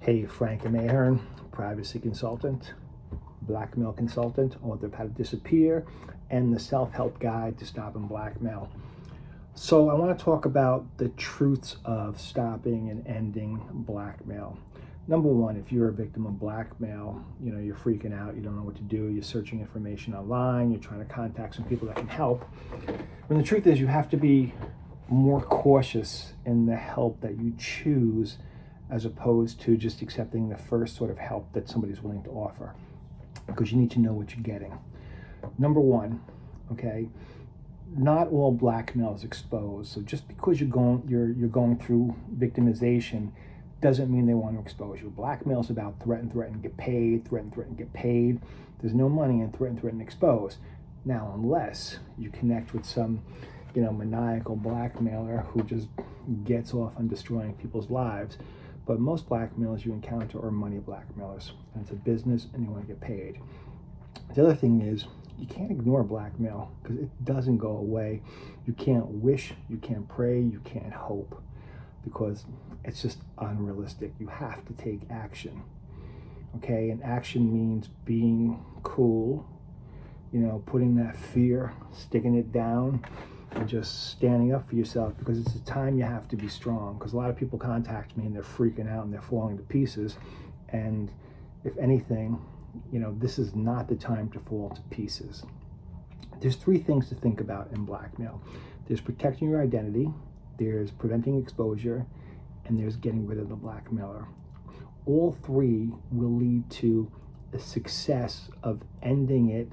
Hey, Frank, I'm Ahearn, privacy consultant, blackmail consultant, author of How to Disappear, and the self-help guide to stopping blackmail. So I want to talk about the truths of stopping and ending blackmail. Number one, if you're a victim of blackmail, you're freaking out, you don't know what to do, you're searching information online, you're trying to contact some people that can help. And the truth is you have to be more cautious in the help that you choose as opposed to just accepting the first sort of help that somebody's willing to offer, because you need to know what you're getting. Number one, okay, not all blackmail is exposed. So just because you're going through victimization doesn't mean they want to expose you. Blackmail is about threaten, get paid, threaten, get paid. There's no money in threaten, expose. Now, unless you connect with some, maniacal blackmailer who just gets off on destroying people's lives. But most blackmailers you encounter are money blackmailers, and it's a business and you want to get paid. The other thing is you can't ignore blackmail because it doesn't go away. You can't wish, you can't pray, you can't hope, because it's just unrealistic. You have to take action, okay? And action means being cool, putting that fear, sticking it down, and just standing up for yourself, because it's a time you have to be strong. Because a lot of people contact me and they're freaking out and they're falling to pieces, and if anything, this is not the time to fall to pieces. There's three things to think about in blackmail. There's protecting your identity, there's preventing exposure, and there's getting rid of the blackmailer. All three will lead to a success of ending it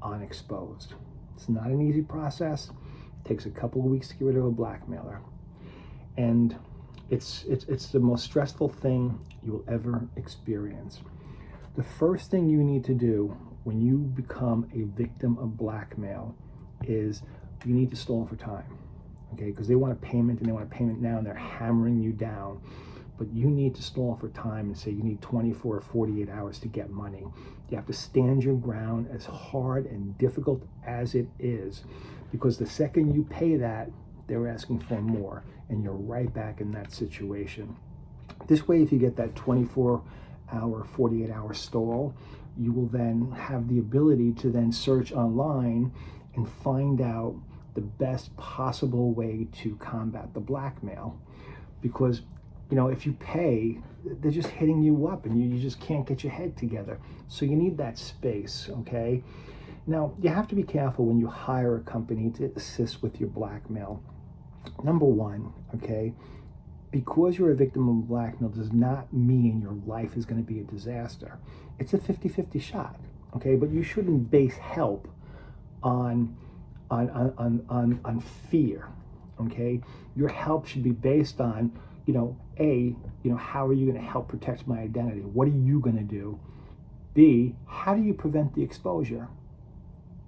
unexposed. It's not an easy process. It takes a couple of weeks to get rid of a blackmailer, and it's the most stressful thing you will ever experience. The first thing you need to do when you become a victim of blackmail is you need to stall for time, okay? Because they want a payment and they want a payment now, and they're hammering you down. But you need to stall for time and say you need 24 or 48 hours to get money. You have to stand your ground, as hard and difficult as it is, because the second you pay that, they're asking for more, and you're right back in that situation. This way, if you get that 24-hour, 48-hour stall, you will then have the ability to then search online and find out the best possible way to combat the blackmail. Because if you pay, they're just hitting you up, and you just can't get your head together. So you need that space, okay? Now, you have to be careful when you hire a company to assist with your blackmail. Number one, okay, because you're a victim of blackmail does not mean your life is going to be a disaster. It's a 50-50 shot, okay? But you shouldn't base help on fear, okay? Your help should be based on, how are you going to help protect my identity? What are you going to do? B, how do you prevent the exposure?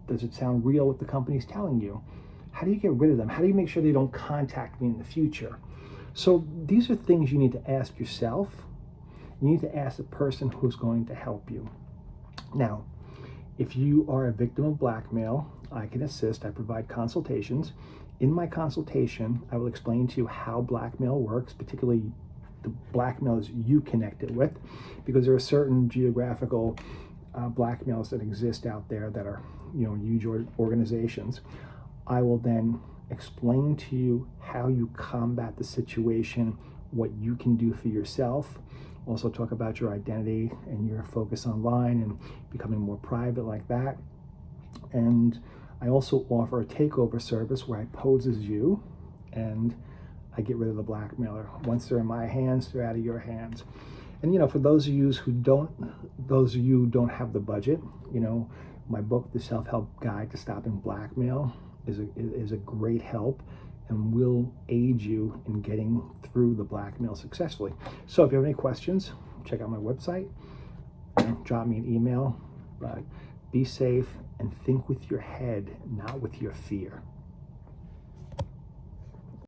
Does it sound real what the company's telling you? How do you get rid of them? How do you make sure they don't contact me in the future? So these are things you need to ask yourself. You need to ask the person who's going to help you. Now, if you are a victim of blackmail, I can assist. I provide consultations. In my consultation, I will explain to you how blackmail works, particularly the blackmailers you connected with, because there are certain geographical blackmails that exist out there that are, huge organizations. I will then explain to you how you combat the situation, what you can do for yourself. Also talk about your identity and your focus online and becoming more private like that. And I also offer a takeover service where I pose as you and I get rid of the blackmailer. Once they're in my hands, they're out of your hands. And for those of you who don't have the budget, my book, The Self-Help Guide to Stopping Blackmail, is a great help and will aid you in getting through the blackmail successfully. So if you have any questions, check out my website, drop me an email, but be safe and think with your head, not with your fear.